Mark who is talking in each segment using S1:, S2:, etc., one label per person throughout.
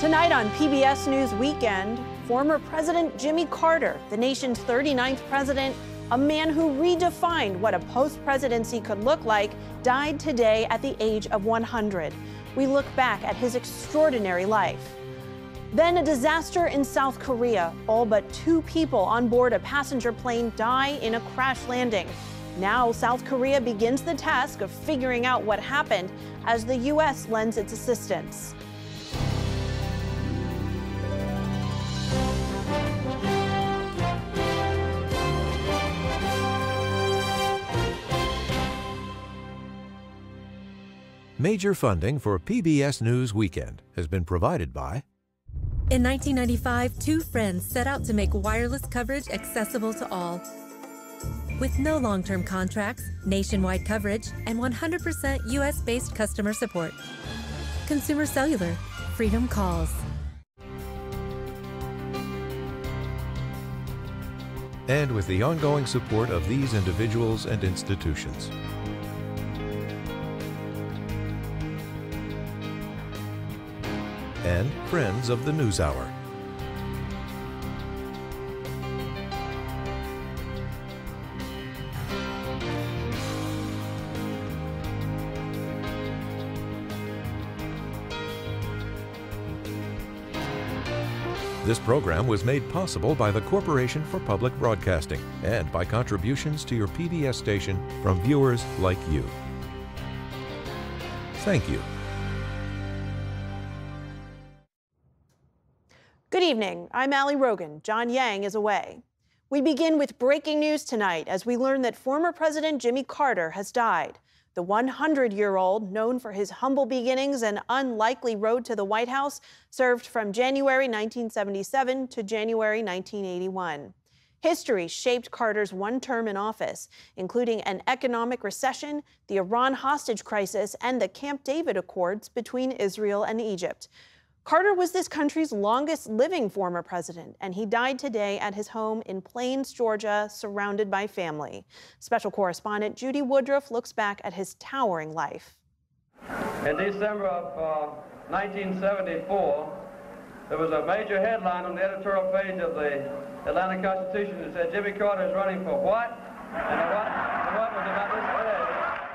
S1: Tonight on PBS News Weekend, former President Jimmy Carter, the nation's 39th president, a man who redefined what a post-presidency could look like, died today at the age of 100. We look back at his extraordinary life. Then a disaster in South Korea. All but 2 people on board a passenger plane die in a crash landing. Now South Korea begins the task of figuring out what happened as the U.S. lends its assistance.
S2: Major funding for PBS News Weekend has been provided by...
S3: In 1995, 2 friends set out to make wireless coverage accessible to all. With no long-term contracts, nationwide coverage, and 100% U.S.-based customer support. Consumer Cellular. Freedom calls.
S2: And with the ongoing support of these individuals and institutions. And friends of the NewsHour. This program was made possible by the Corporation for Public Broadcasting and by contributions to your PBS station from viewers like you. Thank you.
S1: Good evening. I'm Allie Rogan. John Yang is away. We begin with breaking news tonight as we learn that former President Jimmy Carter has died. The 100-year-old, known for his humble beginnings and unlikely road to the White House, served from January 1977 to January 1981. History shaped Carter's one term in office, including an economic recession, the Iran hostage crisis, and the Camp David Accords between Israel and Egypt. Carter was this country's longest living former president, and he died today at his home in Plains, Georgia, surrounded by family. Special correspondent Judy Woodruff looks back at his towering life.
S4: In December of 1974, there was a major headline on the editorial page of the Atlanta Constitution that said Jimmy Carter is running for what? And what was about this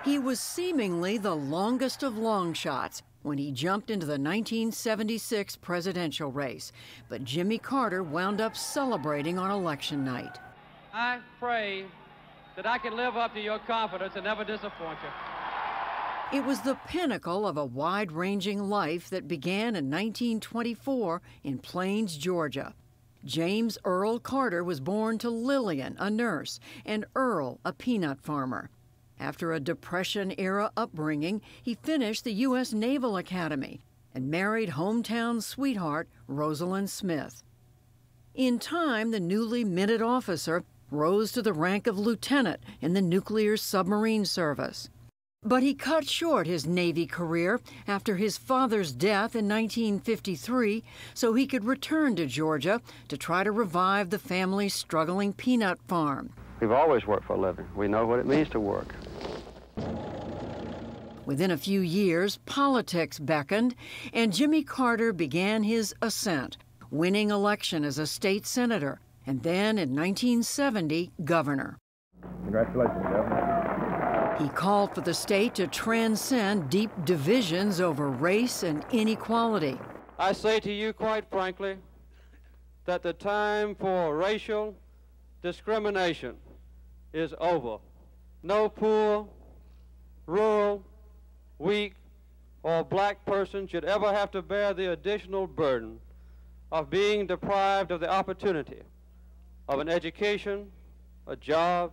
S4: day.
S5: He was seemingly the longest of long shots when he jumped into the 1976 presidential race. But Jimmy Carter wound up celebrating on election night.
S4: I pray that I can live up to your confidence and never disappoint you.
S5: It was the pinnacle of a wide-ranging life that began in 1924 in Plains, Georgia. James Earl Carter was born to Lillian, a nurse, and Earl, a peanut farmer. After a Depression-era upbringing, he finished the U.S. Naval Academy and married hometown sweetheart Rosalind Smith. In time, the newly minted officer rose to the rank of lieutenant in the nuclear submarine service. But he cut short his Navy career after his father's death in 1953 so he could return to Georgia to try to revive the family's struggling peanut farm.
S6: We've always worked for a living. We know what it means to work.
S5: Within a few years, politics beckoned, and Jimmy Carter began his ascent, winning election as a state senator, and then in 1970, governor.
S7: Congratulations, Governor.
S5: He called for the state to transcend deep divisions over race and inequality.
S4: I say to you quite frankly that the time for racial discrimination is over. No poor, rural, weak, or black person should ever have to bear the additional burden of being deprived of the opportunity of an education, a job,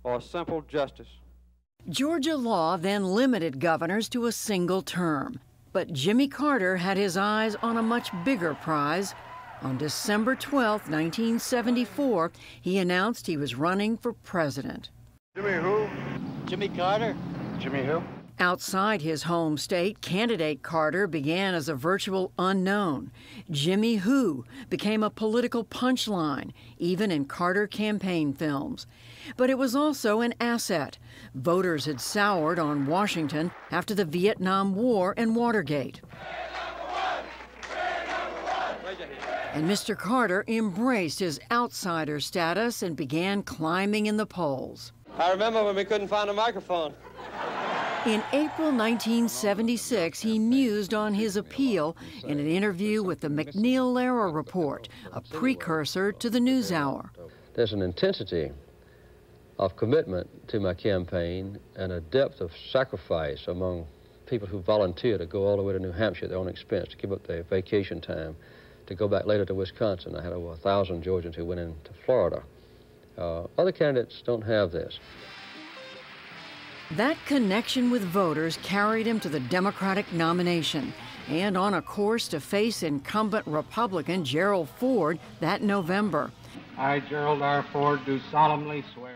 S4: or simple justice.
S5: Georgia law then limited governors to a single term, but Jimmy Carter had his eyes on a much bigger prize. On December 12, 1974, he announced he was running for president.
S7: Jimmy who?
S6: Jimmy Carter.
S7: Jimmy who?
S5: Outside his home state, candidate Carter began as a virtual unknown. Jimmy Who became a political punchline, even in Carter campaign films. But it was also an asset. Voters had soured on Washington after the Vietnam War and Watergate. And Mr. Carter embraced his outsider status and began climbing in the polls.
S4: I remember when we couldn't find a microphone.
S5: In April 1976, he mused on his appeal in an interview with the MacNeil-Lehrer Report, a precursor to the NewsHour.
S6: There's an intensity of commitment to my campaign and a depth of sacrifice among people who volunteer to go all the way to New Hampshire at their own expense, to give up their vacation time, to go back later to Wisconsin. I had over 1,000 Georgians who went into Florida. Other candidates don't have this.
S5: That connection with voters carried him to the Democratic nomination and on a course to face incumbent Republican Gerald Ford that November.
S8: I, Gerald R. Ford, do solemnly swear.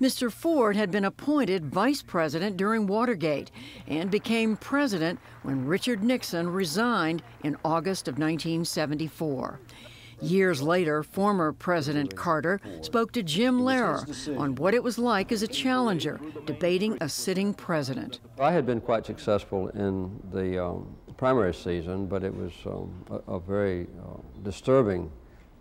S5: Mr. Ford had been appointed vice president during Watergate and became president when Richard Nixon resigned in August of 1974. Years later, former President Carter spoke to Jim Lehrer on what it was like as a challenger, debating a sitting president.
S6: I had been quite successful in the primary season, but it was a very disturbing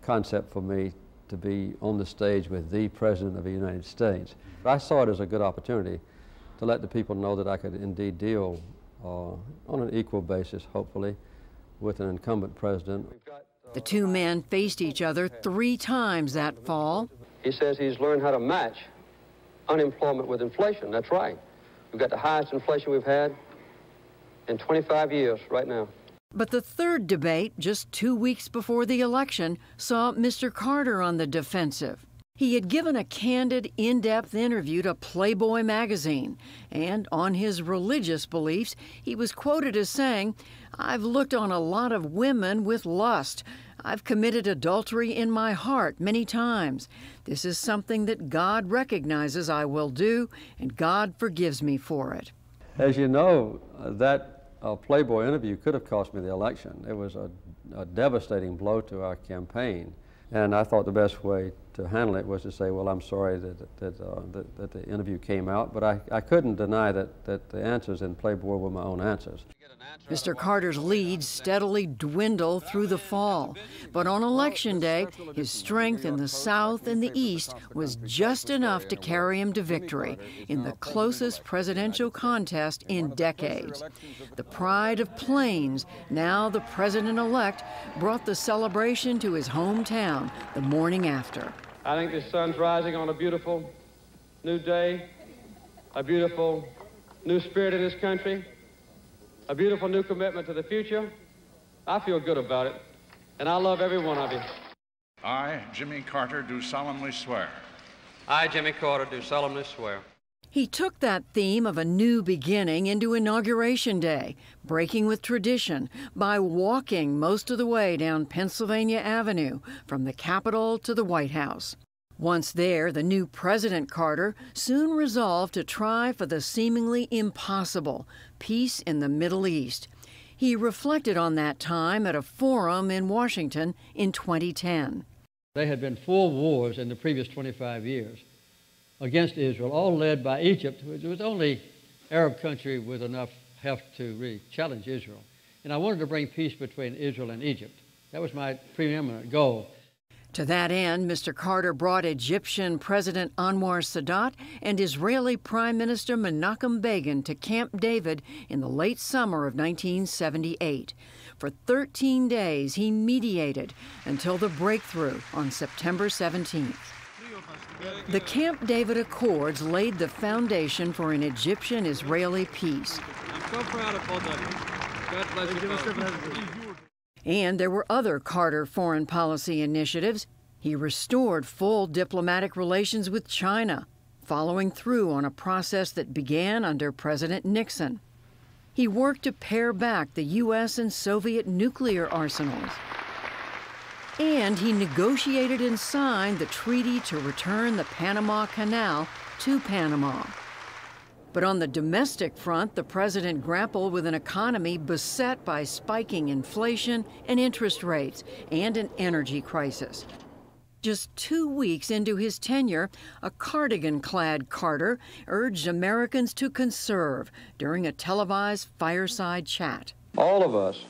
S6: concept for me to be on the stage with the President of the United States. I saw it as a good opportunity to let the people know that I could indeed deal on an equal basis, hopefully, with an incumbent president.
S5: The two men faced each other 3 times that fall.
S6: He says he's learned how to match unemployment with inflation. That's right. We've got the highest inflation we've had in 25 years right now.
S5: But the third debate, just 2 weeks before the election, saw Mr. Carter on the defensive. He had given a candid, in-depth interview to Playboy magazine, and on his religious beliefs, he was quoted as saying, "I've looked on a lot of women with lust. I've committed adultery in my heart many times. This is something that God recognizes I will do, and God forgives me for it."
S6: As you know, that Playboy interview could have cost me the election. It was a devastating blow to our campaign. And I thought the best way to handle it was to say, well, I'm sorry that the interview came out, but I couldn't deny that the answers in Playboy were my own answers.
S5: Mr. Carter's lead steadily dwindled through the fall, but on Election Day, his strength in the South and the East was just enough to carry him to victory in the closest presidential contest in decades. The pride of Plains, now the president-elect, brought the celebration to his hometown the morning after.
S4: I think the sun's rising on a beautiful new day, a beautiful new spirit in this country, a beautiful new commitment to the future. I feel good about it, and I love every one of you.
S7: I, Jimmy Carter, do solemnly swear.
S4: I, Jimmy Carter, do solemnly swear.
S5: He took that theme of a new beginning into Inauguration Day, breaking with tradition by walking most of the way down Pennsylvania Avenue from the Capitol to the White House. Once there, the new President Carter soon resolved to try for the seemingly impossible, peace in the Middle East. He reflected on that time at a forum in Washington in 2010.
S9: There had been 4 wars in the previous 25 years against Israel, all led by Egypt, which was the only Arab country with enough heft to really challenge Israel. And I wanted to bring peace between Israel and Egypt. That was my preeminent goal.
S5: To that end, Mr. Carter brought Egyptian President Anwar Sadat and Israeli Prime Minister Menachem Begin to Camp David in the late summer of 1978. For 13 days, he mediated until the breakthrough on September 17th. The Camp David Accords laid the foundation for an Egyptian-Israeli peace.
S4: I'm so proud of both of you. God bless you.
S5: And there were other Carter foreign policy initiatives. He restored full diplomatic relations with China, following through on a process that began under President Nixon. He worked to pare back the U.S. and Soviet nuclear arsenals. And he negotiated and signed the treaty to return the Panama Canal to Panama. But on the domestic front, the president grappled with an economy beset by spiking inflation and interest rates and an energy crisis. Just 2 weeks into his tenure, a cardigan-clad Carter urged Americans to conserve during a televised fireside chat.
S6: All of us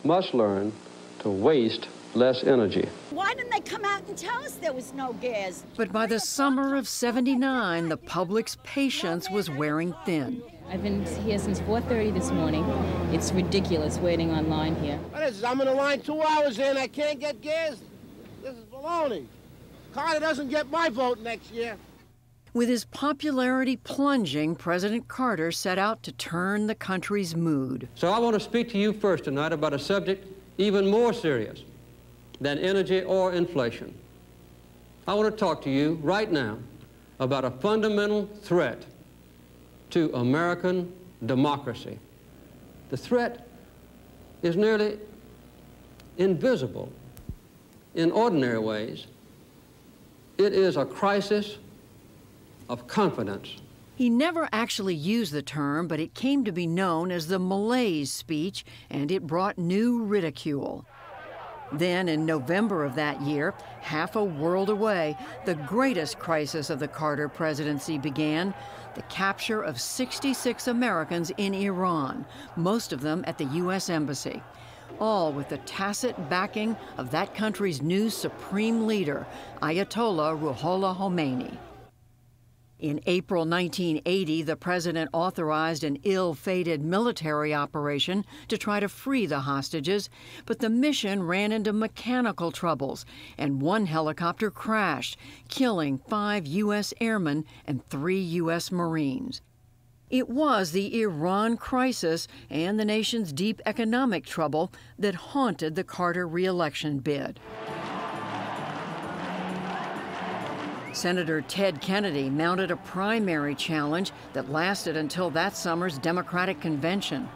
S6: must learn to waste
S4: less energy.
S10: Why didn't they come out and tell us there was no gas?
S5: But by the summer of '79, the public's patience was wearing thin.
S11: I've been here since 4:30 this morning. It's ridiculous waiting online here.
S12: What is this? I'm in a line 2 hours in. I can't get gas. This is baloney. Carter doesn't get my vote next year.
S5: With his popularity plunging, President Carter set out to turn the country's mood.
S4: So I want to speak to you first tonight about a subject even more serious than energy or inflation. I want to talk to you right now about a fundamental threat to American democracy. The threat is nearly invisible in ordinary ways. It is a crisis of confidence.
S5: He never actually used the term, but it came to be known as the malaise speech, and it brought new ridicule. Then, in November of that year, half a world away, the greatest crisis of the Carter presidency began: the capture of 66 Americans in Iran, most of them at the U.S. Embassy, all with the tacit backing of that country's new supreme leader, Ayatollah Ruhollah Khomeini. In April 1980, the president authorized an ill-fated military operation to try to free the hostages, but the mission ran into mechanical troubles, and one helicopter crashed, killing 5 U.S. airmen and 3 U.S. Marines. It was the Iran crisis and the nation's deep economic trouble that haunted the Carter re-election bid. Senator Ted Kennedy mounted a primary challenge that lasted until that summer's Democratic convention.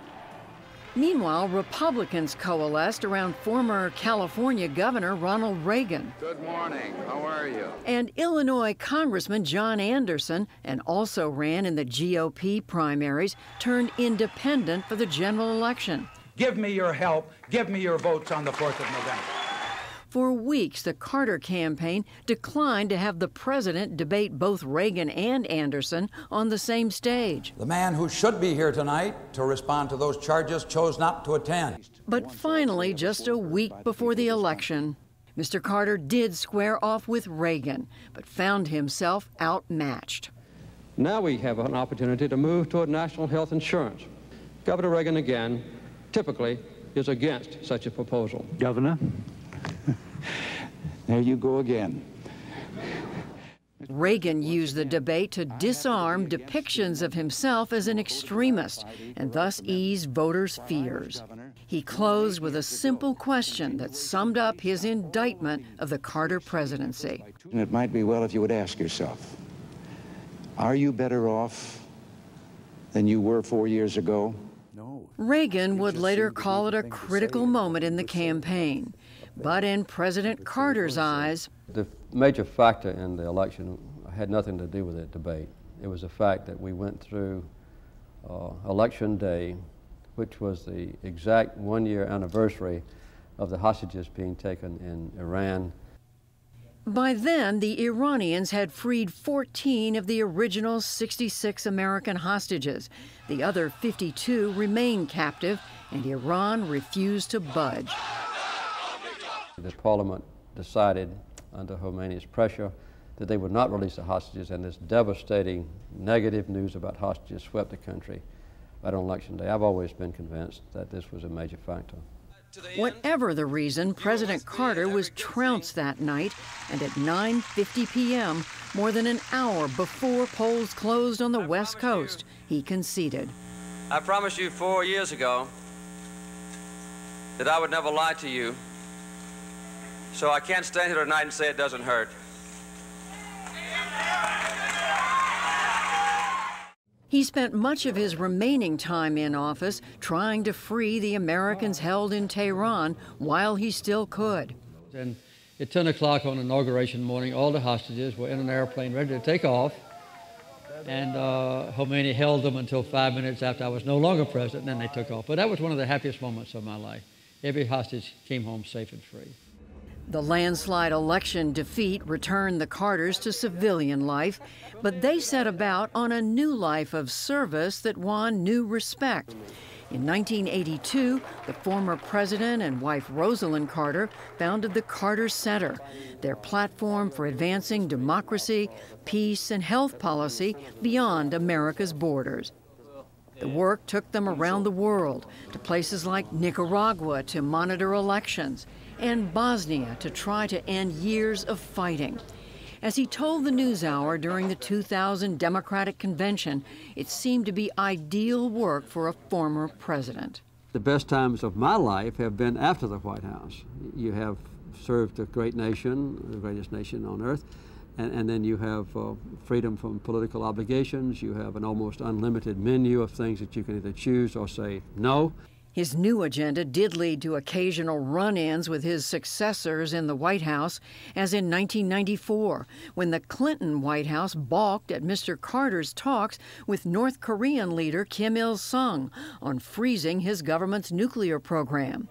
S5: Meanwhile, Republicans coalesced around former California Governor Ronald Reagan.
S13: Good morning. How are you?
S5: And Illinois Congressman John Anderson, and also ran in the GOP primaries, turned independent for the general election.
S14: Give me your help. Give me your votes on the 4th of November.
S5: For weeks, the Carter campaign declined to have the president debate both Reagan and Anderson on the same stage.
S15: The man who should be here tonight to respond to those charges chose not to attend.
S5: But finally, just a week before the election, Mr. Carter did square off with Reagan, but found himself outmatched.
S4: Now we have an opportunity to move toward national health insurance. Governor Reagan, again, typically is against such a proposal.
S16: Governor? There you go again.
S5: Reagan used the debate to disarm depictions of himself as an extremist and thus ease voters' fears. He closed with a simple question that summed up his indictment of the Carter presidency.
S16: And it might be well if you would ask yourself, are you better off than you were 4 years ago?
S5: No. Reagan would later call it a critical moment in the campaign. But in President Carter's eyes,
S6: the major factor in the election had nothing to do with the debate. It was the fact that we went through Election Day, which was the exact one-year anniversary of the hostages being taken in Iran.
S5: By then, the Iranians had freed 14 of the original 66 American hostages. The other 52 remained captive, and Iran refused to budge.
S6: The parliament decided, under Khomeini's pressure, that they would not release the hostages, and this devastating negative news about hostages swept the country right on Election Day. I've always been convinced that this was a major factor.
S5: Whatever the reason, President Carter was trounced that night, and at 9:50 p.m., more than an hour before polls closed on the West Coast, he conceded.
S17: I promised you 4 years ago that I would never lie to you. So I can't stand here tonight and say it doesn't hurt.
S5: He spent much of his remaining time in office trying to free the Americans held in Tehran while he still could.
S9: And at 10 o'clock on inauguration morning, all the hostages were in an airplane ready to take off. And Khomeini held them until 5 minutes after I was no longer president, and then they took off. But that was one of the happiest moments of my life. Every hostage came home safe and free.
S5: The landslide election defeat returned the Carters to civilian life, but they set about on a new life of service that won new respect. In 1982, the former president and wife Rosalind Carter founded the Carter Center, their platform for advancing democracy, peace, and health policy beyond America's borders. The work took them around the world, to places like Nicaragua to monitor elections, and Bosnia to try to end years of fighting. As he told the NewsHour during the 2000 Democratic Convention, it seemed to be ideal work for a former president.
S6: The best times of my life have been after the White House. You have served a great nation, the greatest nation on earth, and then you have freedom from political obligations. You have an almost unlimited menu of things that you can either choose or say no.
S5: His new agenda did lead to occasional run-ins with his successors in the White House, as in 1994, when the Clinton White House balked at Mr. Carter's talks with North Korean leader Kim Il-sung on freezing his government's nuclear program.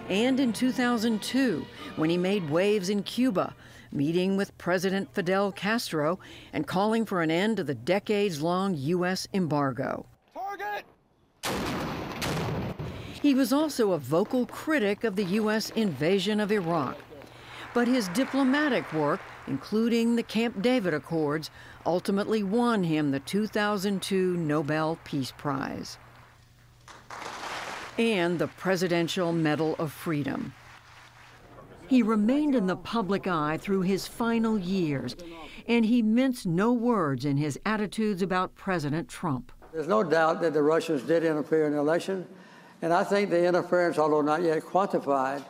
S5: And in 2002, when he made waves in Cuba, meeting with President Fidel Castro and calling for an end to the decades-long U.S. embargo.
S12: Target!
S5: He was also a vocal critic of the U.S. invasion of Iraq. But his diplomatic work, including the Camp David Accords, ultimately won him the 2002 Nobel Peace Prize and the Presidential Medal of Freedom. He remained in the public eye through his final years, and he minced no words in his attitudes about President Trump.
S6: There's no doubt that the Russians did interfere in the election. And I think the interference, although not yet quantified,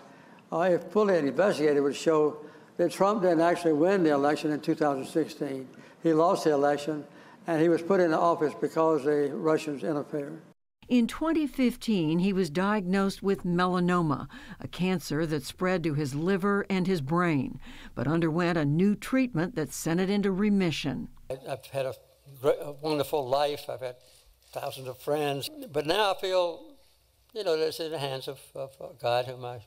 S6: if fully investigated, would show that Trump didn't actually win the election in 2016. He lost the election, and he was put into office because the Russians interfered.
S5: In 2015, he was diagnosed with melanoma, a cancer that spread to his liver and his brain, but underwent a new treatment that sent it into remission.
S6: I've had a wonderful life. I've had thousands of friends. But now I feel, you know, that it's in the hands of God, whom I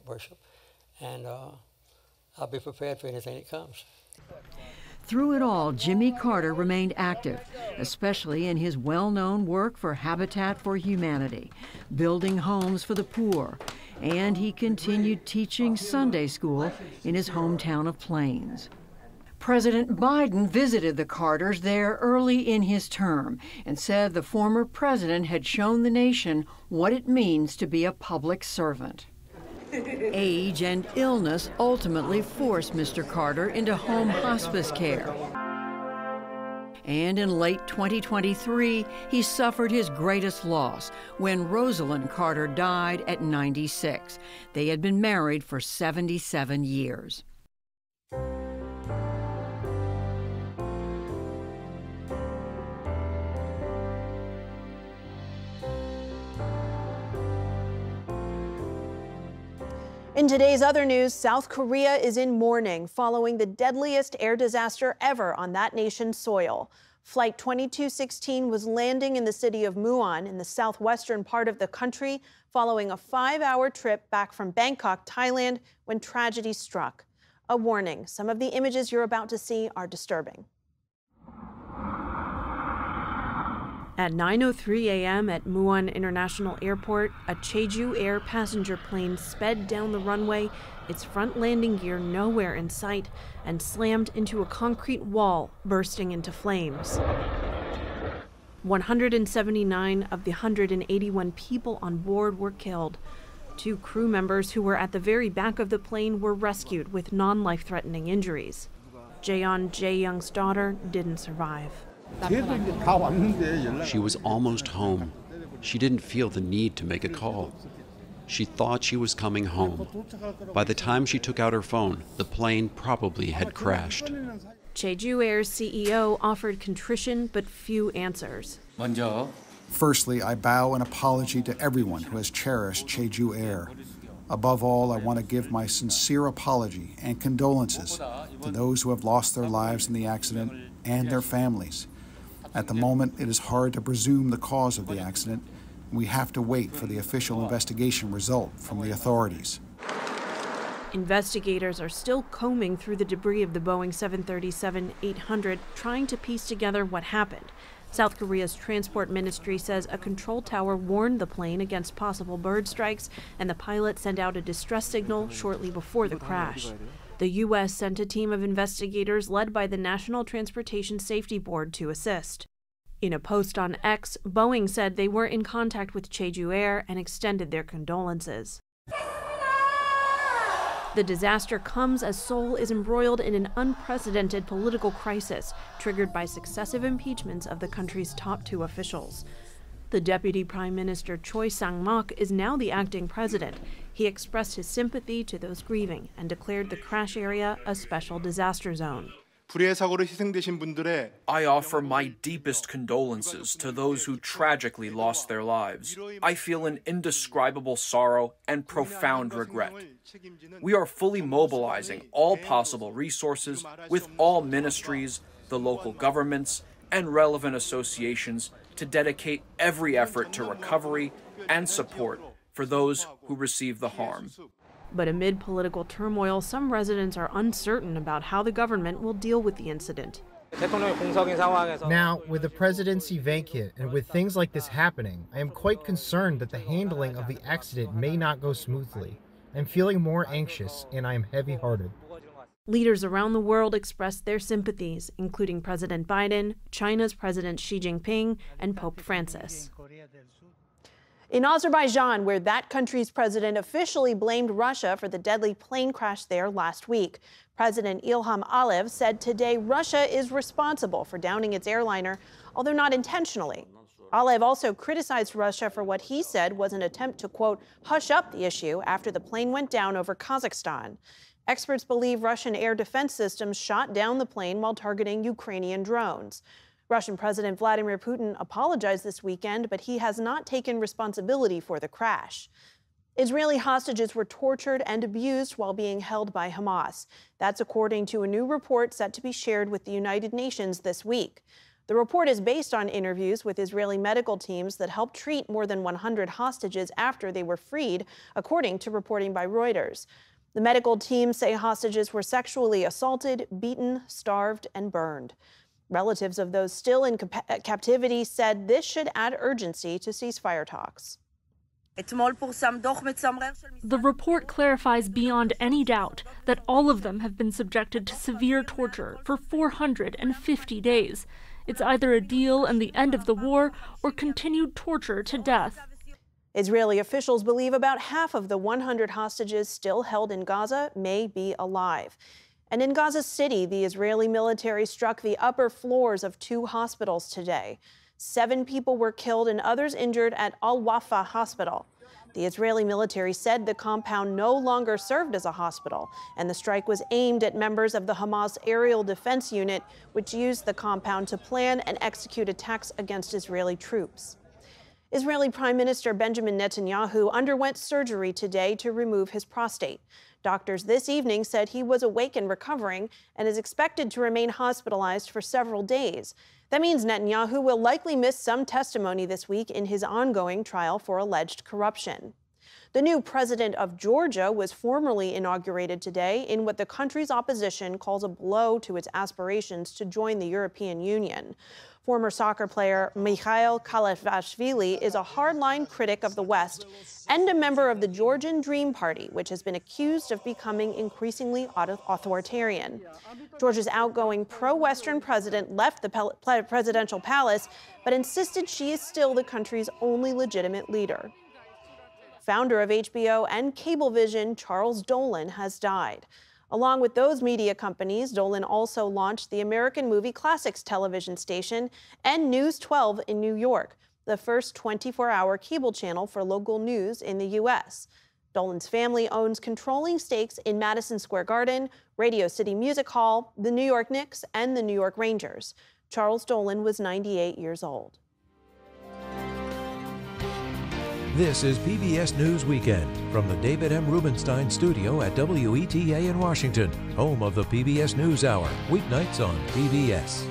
S6: worship, and I'll be prepared for anything that comes.
S5: Through it all, Jimmy Carter remained active, especially in his well-known work for Habitat for Humanity, building homes for the poor, and he continued teaching Sunday school in his hometown of Plains. President Biden visited the Carters there early in his term and said the former president had shown the nation what it means to be a public servant. Age and illness ultimately forced Mr. Carter into home hospice care. And in late 2023, he suffered his greatest loss when Rosalind Carter died at 96. They had been married for 77 years.
S1: In today's other news, South Korea is in mourning following the deadliest air disaster ever on that nation's soil. Flight 2216 was landing in the city of Muon in the southwestern part of the country following a 5-hour trip back from Bangkok, Thailand, when tragedy struck. A warning, some of the images you're about to see are disturbing. At 9:03 a.m. at Muon International Airport, a Jeju Air passenger plane sped down the runway, its front landing gear nowhere in sight, and slammed into a concrete wall, bursting into flames. 179 of the 181 people on board were killed. 2 crew members who were at the very back of the plane were rescued with non-life-threatening injuries. Jaeon Jae-young's daughter didn't survive.
S18: She was almost home. She didn't feel the need to make a call. She thought she was coming home. By the time she took out her phone, the plane probably had crashed.
S1: Jeju Air's CEO offered contrition but few answers.
S19: Firstly, I bow an apology to everyone who has cherished Jeju Air. Above all, I want to give my sincere apology and condolences to those who have lost their lives in the accident and their families. At the moment, it is hard to presume the cause of the accident. We have to wait for the official investigation result from the authorities.
S1: Investigators are still combing through the debris of the Boeing 737-800, trying to piece together what happened. South Korea's transport ministry says a control tower warned the plane against possible bird strikes, and the pilot sent out a distress signal shortly before the crash. The U.S. sent a team of investigators led by the National Transportation Safety Board to assist. In a post on X, Boeing said they were in contact with Jeju Air and extended their condolences. The disaster comes as Seoul is embroiled in an unprecedented political crisis triggered by successive impeachments of the country's top 2 officials. The Deputy Prime Minister Choi Sang-mok is now the acting president. He expressed his sympathy to those grieving and declared the crash area a special disaster zone.
S20: I offer my deepest condolences to those who tragically lost their lives. I feel an indescribable sorrow and profound regret. We are fully mobilizing all possible resources with all ministries, the local governments, and relevant associations to dedicate every effort to recovery and support for those who receive the harm.
S1: But amid political turmoil, some residents are uncertain about how the government will deal with the incident.
S21: Now, with the presidency vacant and with things like this happening, I am quite concerned that the handling of the accident may not go smoothly. I'm feeling more anxious and I am heavy-hearted.
S1: Leaders around the world expressed their sympathies, including President Biden, China's President Xi Jinping, and Pope Francis. In Azerbaijan, where that country's president officially blamed Russia for the deadly plane crash there last week, President Ilham Aliyev said today Russia is responsible for downing its airliner, although not intentionally. Aliyev also criticized Russia for what he said was an attempt to, quote, hush up the issue after the plane went down over Kazakhstan. Experts believe Russian air defense systems shot down the plane while targeting Ukrainian drones. Russian President Vladimir Putin apologized this weekend, but he has not taken responsibility for the crash. Israeli hostages were tortured and abused while being held by Hamas. That's according to a new report set to be shared with the United Nations this week. The report is based on interviews with Israeli medical teams that helped treat more than 100 hostages after they were freed, according to reporting by Reuters. The medical teams say hostages were sexually assaulted, beaten, starved, and burned. Relatives of those still in captivity said this should add urgency to ceasefire talks.
S22: The report clarifies beyond any doubt that all of them have been subjected to severe torture for 450 days. It's either a deal and the end of the war or continued torture to death.
S1: Israeli officials believe about half of the 100 hostages still held in Gaza may be alive. And in Gaza City, the Israeli military struck the upper floors of 2 hospitals today. 7 people were killed and others injured at Al-Wafa Hospital. The Israeli military said the compound no longer served as a hospital, and the strike was aimed at members of the Hamas Aerial Defense Unit, which used the compound to plan and execute attacks against Israeli troops. Israeli Prime Minister Benjamin Netanyahu underwent surgery today to remove his prostate. Doctors this evening said he was awake and recovering and is expected to remain hospitalized for several days. That means Netanyahu will likely miss some testimony this week in his ongoing trial for alleged corruption. The new president of Georgia was formally inaugurated today in what the country's opposition calls a blow to its aspirations to join the European Union. Former soccer player Mikhail Kalavashvili is a hardline critic of the West and a member of the Georgian Dream Party, which has been accused of becoming increasingly authoritarian. Georgia's outgoing pro-Western president left the presidential palace, but insisted she is still the country's only legitimate leader. Founder of HBO and Cablevision, Charles Dolan, has died. Along with those media companies, Dolan also launched the American Movie Classics television station and News 12 in New York, the first 24-hour cable channel for local news in the U.S. Dolan's family owns controlling stakes in Madison Square Garden, Radio City Music Hall, the New York Knicks, and the New York Rangers. Charles Dolan was 98 years old.
S2: This is PBS News Weekend from the David M. Rubenstein studio at WETA in Washington, home of the PBS News Hour, weeknights on PBS.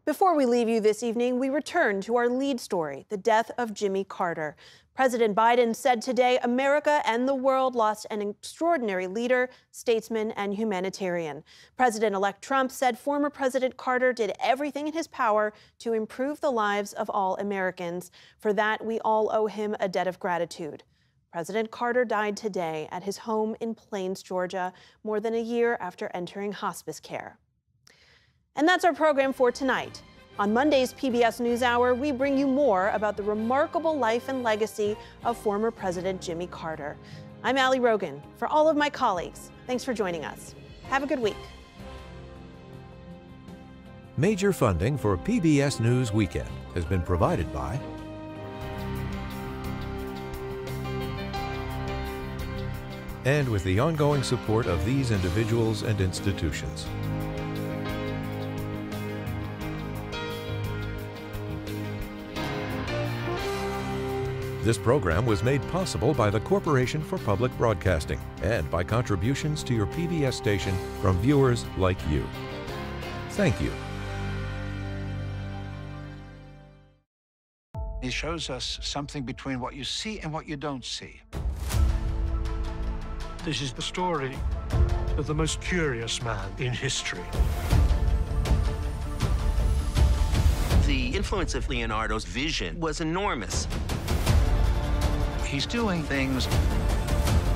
S1: Before Before we leave you this evening, we return to our lead story, the death of Jimmy Carter. President Biden said today America and the world lost an extraordinary leader, statesman, and humanitarian. President-elect Trump said former President Carter did everything in his power to improve the lives of all Americans. For that, we all owe him a debt of gratitude. President Carter died today at his home in Plains, Georgia, more than a year after entering hospice care. And that's our program for tonight. On Monday's PBS NewsHour, we bring you more about the remarkable life and legacy of former President Jimmy Carter. I'm Ali Rogan. For all of my colleagues, thanks for joining us. Have a good week.
S2: Major funding for PBS News Weekend has been provided by and with the ongoing support of these individuals and institutions. This program was made possible by the Corporation for Public Broadcasting and by contributions to your PBS station from viewers like you. Thank you.
S3: It shows us something between what you see and what you don't see.
S8: This is the story of the most curious man in history.
S23: The influence of Leonardo's vision was enormous.
S3: He's doing things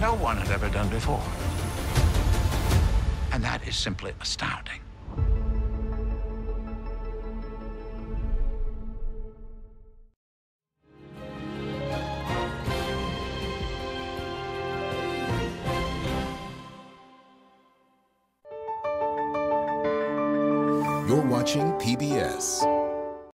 S3: no one had ever done before. And that is simply astounding.
S24: You're watching PBS.